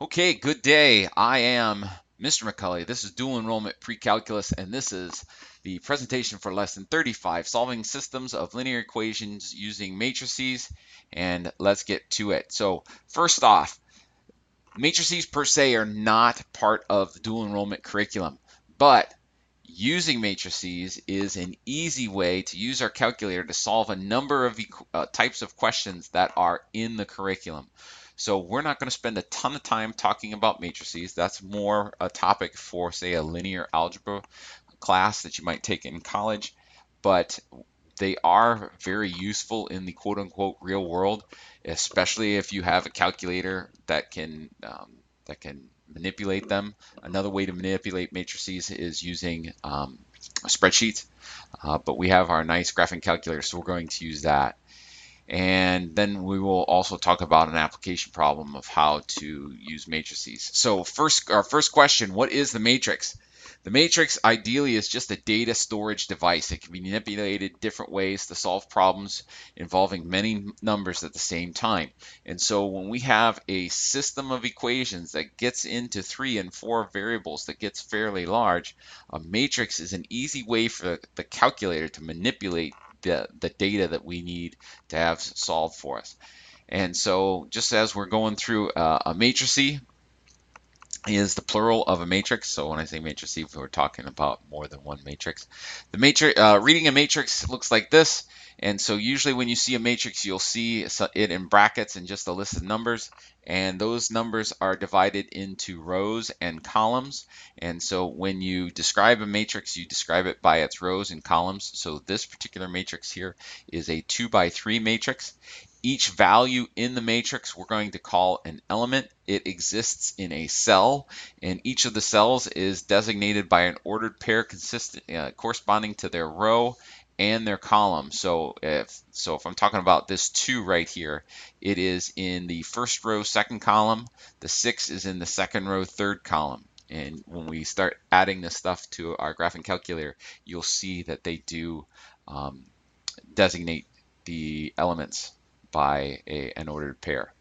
Okay, good day. I am Mr. McCulley. This is dual enrollment pre-calculus, and this is the presentation for lesson 35, solving systems of linear equations using matrices. And let's get to it. So first off, matrices per se are not part of the dual enrollment curriculum, but using matrices is an easy way to use our calculator to solve a number of types of questions that are in the curriculum. So we're not going to spend a ton of time talking about matrices. That's more a topic for, say, a linear algebra class that you might take in college, but they are very useful in the quote unquote real world, especially if you have a calculator that can manipulate them. Another way to manipulate matrices is using spreadsheets, but we have our nice graphing calculator, so we're going to use that. And then we will also talk about an application problem of how to use matrices. So our first question, what is the matrix? The matrix ideally is just a data storage device. It can be manipulated different ways to solve problems involving many numbers at the same time. And so when we have a system of equations that gets into 3 and 4 variables that gets fairly large, a matrix is an easy way for the calculator to manipulate the data that we need to have solved for us. And so just as we're going through a matrice is the plural of a matrix. So when I say matrice, we're talking about more than one matrix. The matrix, reading a matrix looks like this. And so usually when you see a matrix, you'll see it in brackets and just a list of numbers. And those numbers are divided into rows and columns. And so when you describe a matrix, you describe it by its rows and columns. So this particular matrix here is a 2 by 3 matrix. Each value in the matrix we're going to call an element. It exists in a cell, and each of the cells is designated by an ordered pair corresponding to their row and their column. So if I'm talking about this 2 right here, it is in the first row, second column. The 6 is in the second row, third column. And when we start adding this stuff to our graphing calculator, you'll see that they do designate the elements by an ordered pair.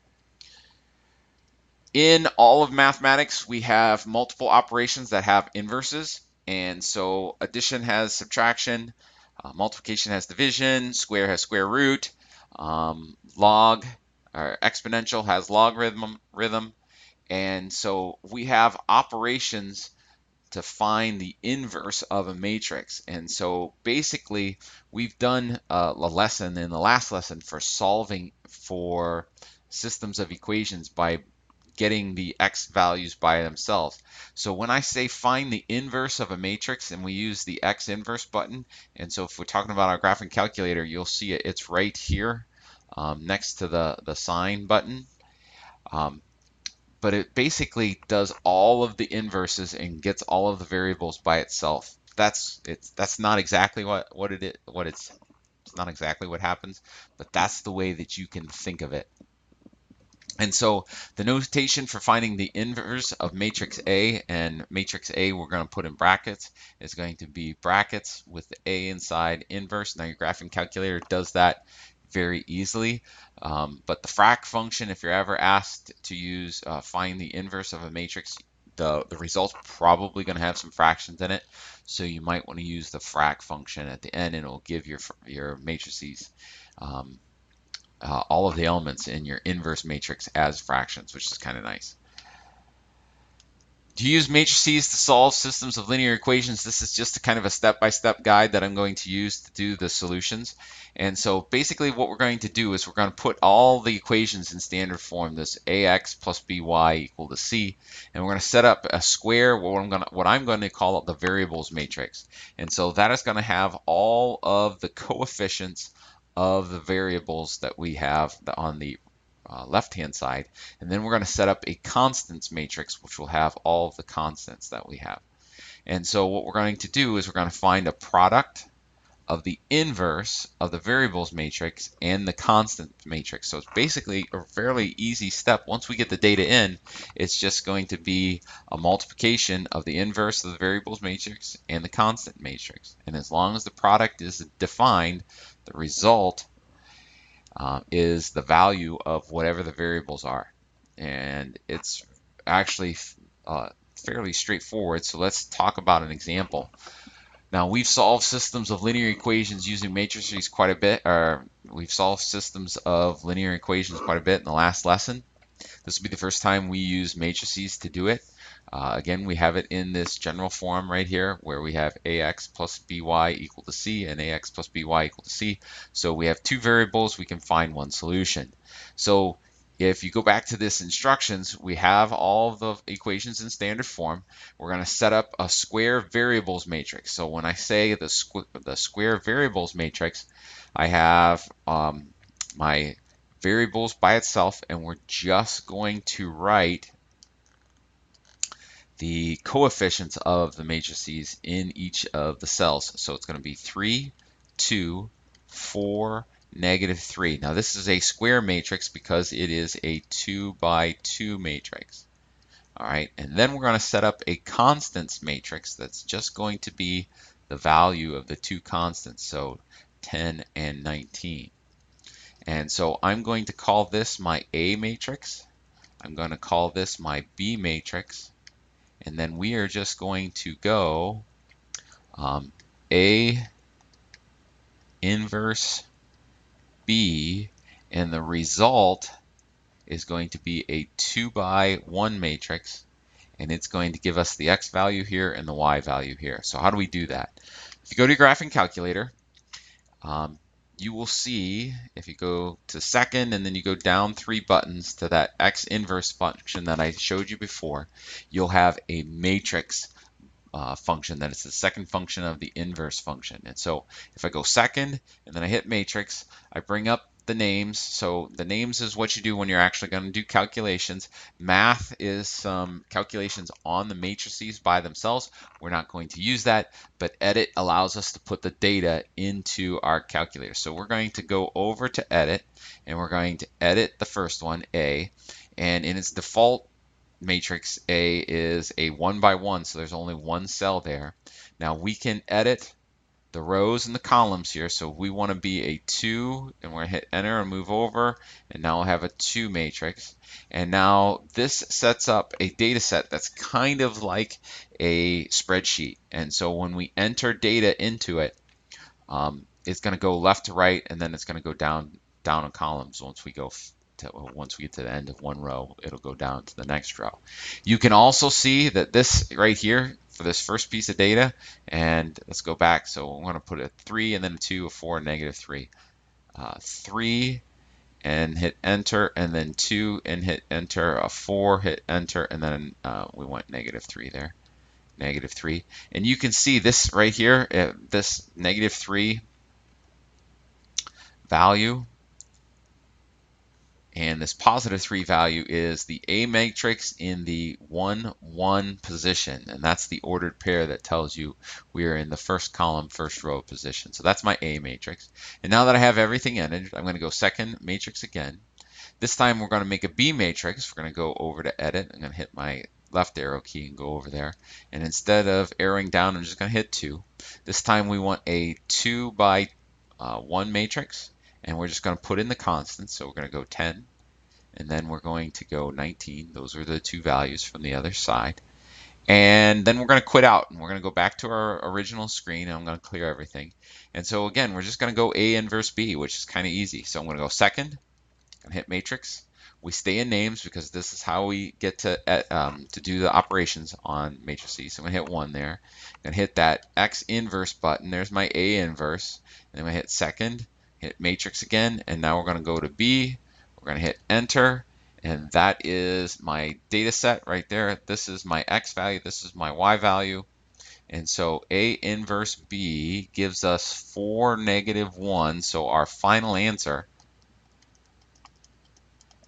In all of mathematics, we have multiple operations that have inverses. And so addition has subtraction, multiplication has division, square has square root, log or exponential has logarithm. And so we have operations to find the inverse of a matrix. And so basically we've done a lesson in the last lesson for solving for systems of equations by getting the x values by themselves. So when I say find the inverse of a matrix, and we use the x inverse button, and so if we're talking about our graphing calculator, you'll see it, it's right here next to the sign button. But it basically does all of the inverses and gets all of the variables by itself. That's not exactly it's not exactly what happens, but that's the way that you can think of it. And so the notation for finding the inverse of matrix A, and matrix A we're going to put in brackets, is going to be brackets with the A inside inverse. Now your graphing calculator does that very easily. But the frac function, if you're ever asked to use find the inverse of a matrix, the result's probably going to have some fractions in it. So you might want to use the frac function at the end, and it will give your matrices all of the elements in your inverse matrix as fractions, which is kind of nice. To use matrices to solve systems of linear equations, this is just a kind of a step-by-step guide that I'm going to use to do the solutions. And so basically what we're going to do is we're going to put all the equations in standard form, this ax plus by equal to c, and we're going to set up a square, what I'm going to call the variables matrix. And so that is going to have all of the coefficients of the variables that we have on the left-hand side, and then we're going to set up a constants matrix, which will have all of the constants that we have. And so what we're going to do is we're going to find a product of the inverse of the variables matrix and the constant matrix. So it's basically a fairly easy step. Once we get the data in, it's just going to be a multiplication of the inverse of the variables matrix and the constant matrix. And as long as the product is defined, the result is the value of whatever the variables are. And it's actually fairly straightforward. So let's talk about an example. Now, we've solved systems of linear equations using matrices quite a bit, or we've solved systems of linear equations quite a bit in the last lesson. This will be the first time we use matrices to do it. Again, we have it in this general form right here where we have ax plus by equal to c and ax plus by equal to c. So we have two variables, we can find one solution. So if you go back to this instructions, we have all the equations in standard form. We're going to set up a square variables matrix. So when I say the square variables matrix, I have my variables by itself, and we're just going to write the coefficients of the matrices in each of the cells. So it's going to be 3, 2, 4, -3. Now this is a square matrix because it is a 2 by 2 matrix. All right, and then we're going to set up a constants matrix that's just going to be the value of the two constants, so 10 and 19. And so I'm going to call this my A matrix. I'm going to call this my B matrix. And then we are just going to go A inverse B, and the result is going to be a 2 by 1 matrix, and it's going to give us the x value here and the y value here. So how do we do that? If you go to your graphing calculator, you will see if you go to second and then you go down 3 buttons to that x inverse function that I showed you before, you'll have a matrix function that is the second function of the inverse function. And so if I go second and then I hit matrix, I bring up the names. So the names is what you do when you're actually going to do calculations. Math is some calculations on the matrices by themselves. We're not going to use that, but edit allows us to put the data into our calculator. So we're going to go over to edit, and we're going to edit the first one, A, and in its default matrix, A is a 1 by 1, so there's only one cell there. Now we can edit the rows and the columns here. So we want to be a 2, and we're going to hit enter and move over, and now we'll have a 2 matrix. And now this sets up a data set that's kind of like a spreadsheet. And so when we enter data into it, it's going to go left to right, and then it's going to go down in columns. Once we get to the end of one row, it'll go down to the next row. You can also see that this right here for this first piece of data, and let's go back. So I'm going to put a 3 and then a 2, a 4, -3. 3 and hit enter, and then 2 and hit enter, a 4, hit enter, and then we want -3 there. -3. And you can see this right here, this -3 value, and this +3 value is the A matrix in the 1, 1 position. And that's the ordered pair that tells you we're in the first column, first row position. So that's my A matrix. And now that I have everything entered, I'm going to go second matrix again. This time we're going to make a B matrix. We're going to go over to edit. I'm going to hit my left arrow key and go over there. And instead of arrowing down, I'm just going to hit 2. This time we want a 2 by 1 matrix. And we're just going to put in the constants. So we're going to go 10, and then we're going to go 19. Those are the two values from the other side. And then we're going to quit out, and we're going to go back to our original screen, and I'm going to clear everything. And so again, we're just going to go A inverse B, which is kind of easy. So I'm going to go second, and hit matrix. We stay in names because this is how we get to do the operations on matrices. So I'm going to hit 1 there. I'm going to hit that X inverse button. There's my A inverse. And then I'm going to hit second, hit matrix again, and now we're going to go to B. We're going to hit enter, and that is my data set right there. This is my X value, this is my Y value. And so A inverse B gives us 4, -1. So our final answer,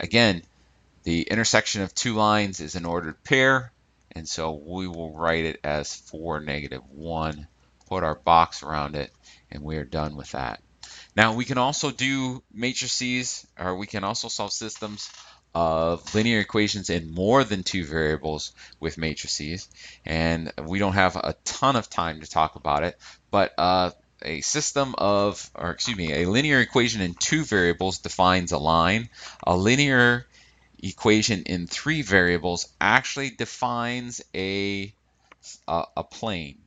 again, the intersection of two lines is an ordered pair, and so we will write it as 4, -1, put our box around it, and we are done with that. Now we can also do matrices, or we can also solve systems of linear equations in more than 2 variables with matrices, and we don't have a ton of time to talk about it, but a linear equation in 2 variables defines a line. A linear equation in 3 variables actually defines a plane.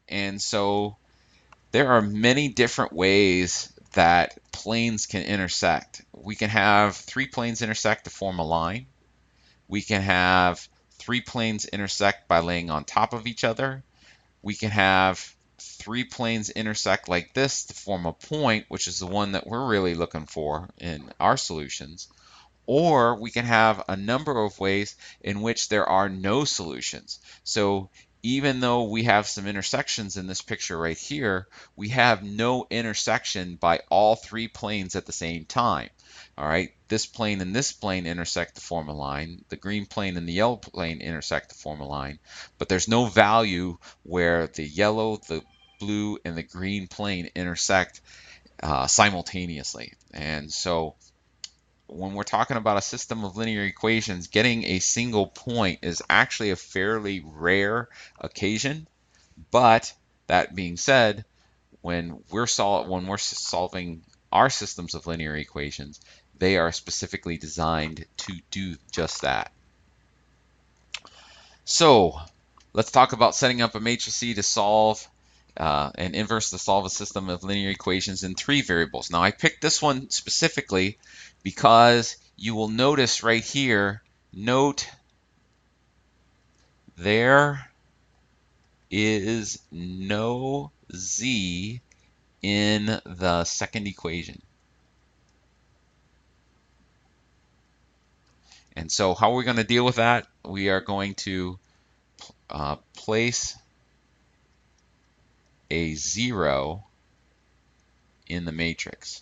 And so there are many different ways that planes can intersect. We can have 3 planes intersect to form a line. We can have 3 planes intersect by laying on top of each other. We can have 3 planes intersect like this to form a point, which is the one that we're really looking for in our solutions. Or we can have a number of ways in which there are no solutions. So even though we have some intersections in this picture right here, we have no intersection by all 3 planes at the same time. All right, this plane and this plane intersect to form a line. The green plane and the yellow plane intersect to form a line. But there's no value where the yellow, the blue, and the green plane intersect simultaneously. And so when we're talking about a system of linear equations, getting a single point is actually a fairly rare occasion. But that being said, when we're solving our systems of linear equations, they are specifically designed to do just that. So let's talk about setting up a matrix to solve and inverse to solve a system of linear equations in 3 variables. Now I picked this one specifically because you will notice right here, note there is no z in the second equation. And so how are we going to deal with that? We are going to place a 0 in the matrix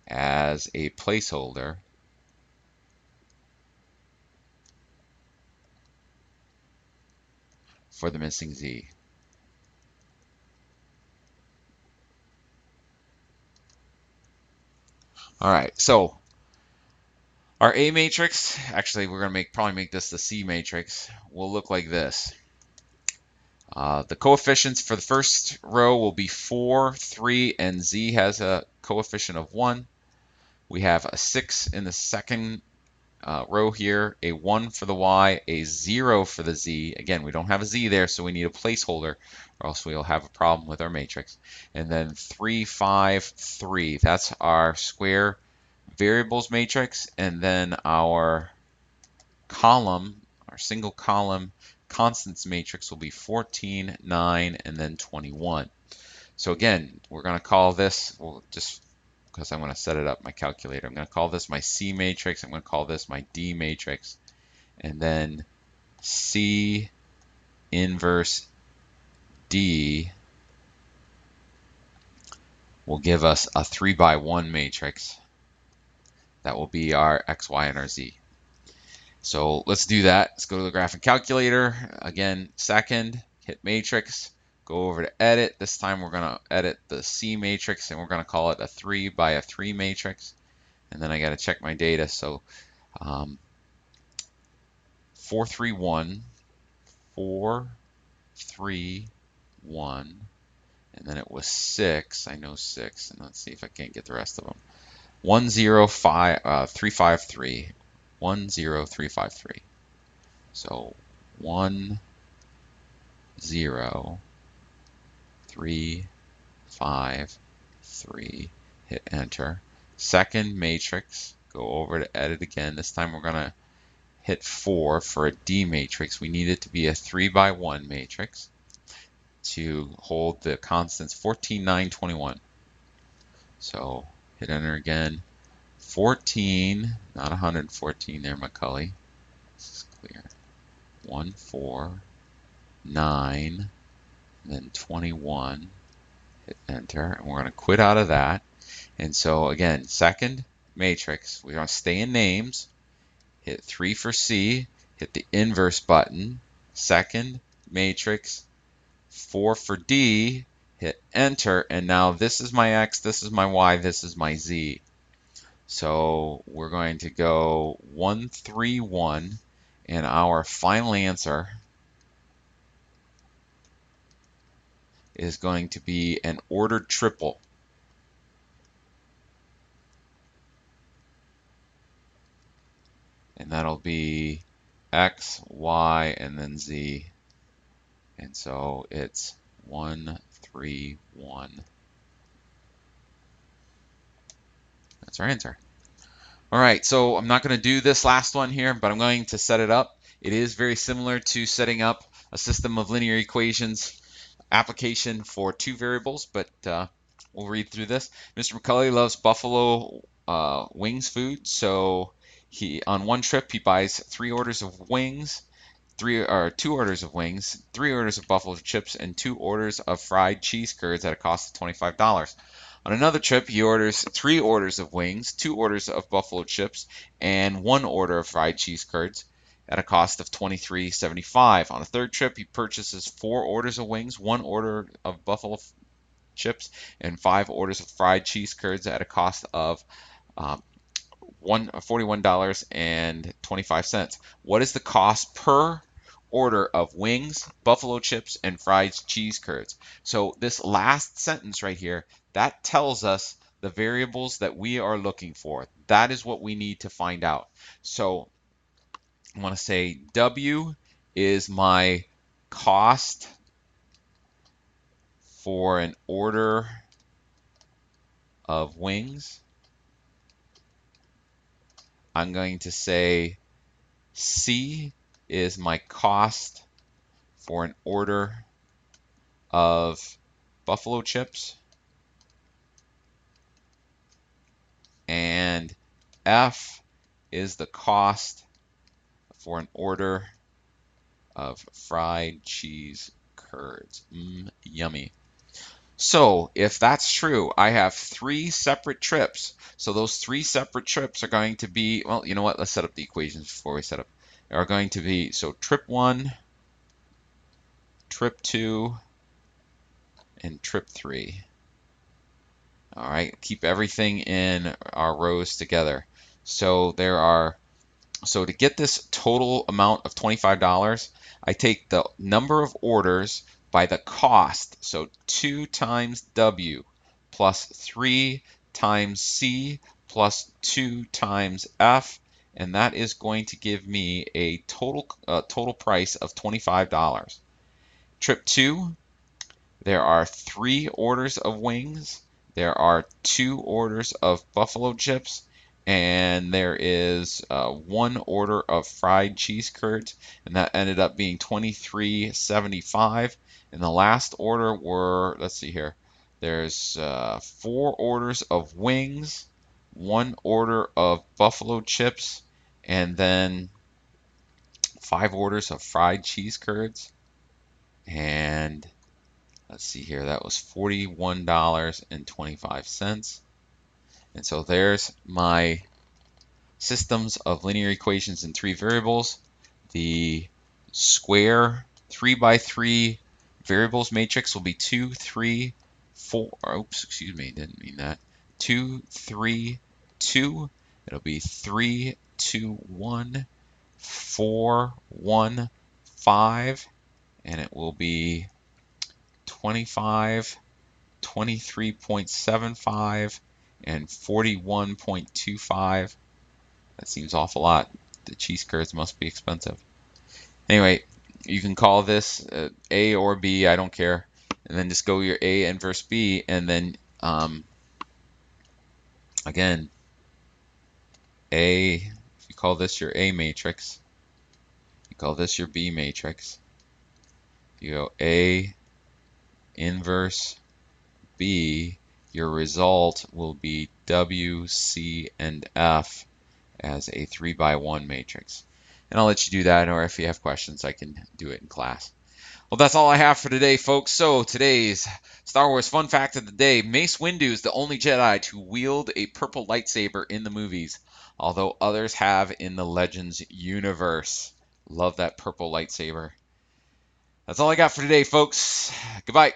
as a placeholder for the missing z. All right, so our A matrix, actually we're going to probably make this the C matrix, will look like this. The coefficients for the first row will be 4, 3, and z has a coefficient of 1. We have a 6 in the second row here, a 1 for the y, a 0 for the z. Again, we don't have a z there, so we need a placeholder, or else we'll have a problem with our matrix. And then 3, 5, 3. That's our square variables matrix. And then our column, our single column constants matrix will be 14, 9, and then 21. So again, we're going to call this, well, just because I'm going to set it up my calculator, I'm going to call this my C matrix, I'm going to call this my D matrix, and then C inverse D will give us a 3 by 1 matrix. That will be our X, Y, and our Z. So let's do that. Let's go to the graphic calculator. Again, second, hit matrix, go over to edit. This time we're going to edit the C matrix, and we're going to call it a 3 by a 3 matrix. And then I got to check my data. So 4, 3, 1, 4, 3, 1, and then it was 6. I know 6, and let's see if I can't get the rest of them. 1, 0, 5, 3, 5, 3. 1, 0, 3, 5, 3. So 1, 0, 3, 5, 3. Hit enter. Second matrix. Go over to edit again. This time we're going to hit 4 for a D matrix. We need it to be a 3 by 1 matrix to hold the constants 14, 9, 21. So hit enter again. 14, not 114 there, Macaulay. This is clear. 1, 4, 9, then 21. Hit enter, and we're going to quit out of that. And so again, second matrix, we're going to stay in names. Hit 3 for C, hit the inverse button, second matrix, 4 for D, hit enter, and now this is my X, this is my Y, this is my Z. So we're going to go 1, 3, 1, and our final answer is going to be an ordered triple. and that'll be X, Y, and then Z. And so it's 1, 3, 1. That's our answer. All right, so I'm not going to do this last one here, but I'm going to set it up. It is very similar to setting up a system of linear equations application for two variables, but we'll read through this. Mr. McCulley loves buffalo wings food, so on one trip he buys 3 orders of wings, 2 orders of wings, 3 orders of buffalo chips, and 2 orders of fried cheese curds at a cost of $25. On another trip, he orders 3 orders of wings, 2 orders of buffalo chips, and 1 order of fried cheese curds at a cost of $23.75. On a third trip, he purchases 4 orders of wings, 1 order of buffalo chips, and 5 orders of fried cheese curds at a cost of $41.25. What is the cost per order of wings, buffalo chips, and fried cheese curds? So this last sentence right here, that tells us the variables that we are looking for. That is what we need to find out. So I want to say W is my cost for an order of wings. I'm going to say C is my cost for an order of buffalo chips. And F is the cost for an order of fried cheese curds. Yummy. So if that's true, I have 3 separate trips. So those 3 separate trips are going to be, well, you know what? Let's set up the equations before we set up. They are going to be, so trip 1, trip 2, and trip 3. All right, keep everything in our rows together. So to get this total amount of $25, I take the number of orders by the cost. So 2 times W plus 3 times C plus 2 times F, and that is going to give me a total price of $25. Trip 2, there are 3 orders of wings, there are 2 orders of buffalo chips, and there is 1 order of fried cheese curds, and that ended up being $23.75. And the last order were, let's see here, there's 4 orders of wings, 1 order of buffalo chips, and then 5 orders of fried cheese curds. And let's see here, that was $41.25. And so there's my systems of linear equations in 3 variables. The square 3 by 3 variables matrix will be 2, 3, 4. Oops, excuse me, didn't mean that. 2, 3, 2. It'll be 3, 2, 1, 4, 1, 5, and it will be 25, 23.75, and 41.25. That seems awful lot. The cheese curds must be expensive. Anyway, you can call this A or B, I don't care. And then just go your A inverse B, and then again, A, if you call this your A matrix, you call this your B matrix. You go A inverse B, your result will be W, C, and F as a 3 by 1 matrix. And I'll let you do that, or if you have questions, I can do it in class. Well, that's all I have for today, folks. So today's Star Wars fun fact of the day: Mace Windu is the only Jedi to wield a purple lightsaber in the movies, although others have in the Legends universe. Love that purple lightsaber. That's all I got for today, folks. Goodbye.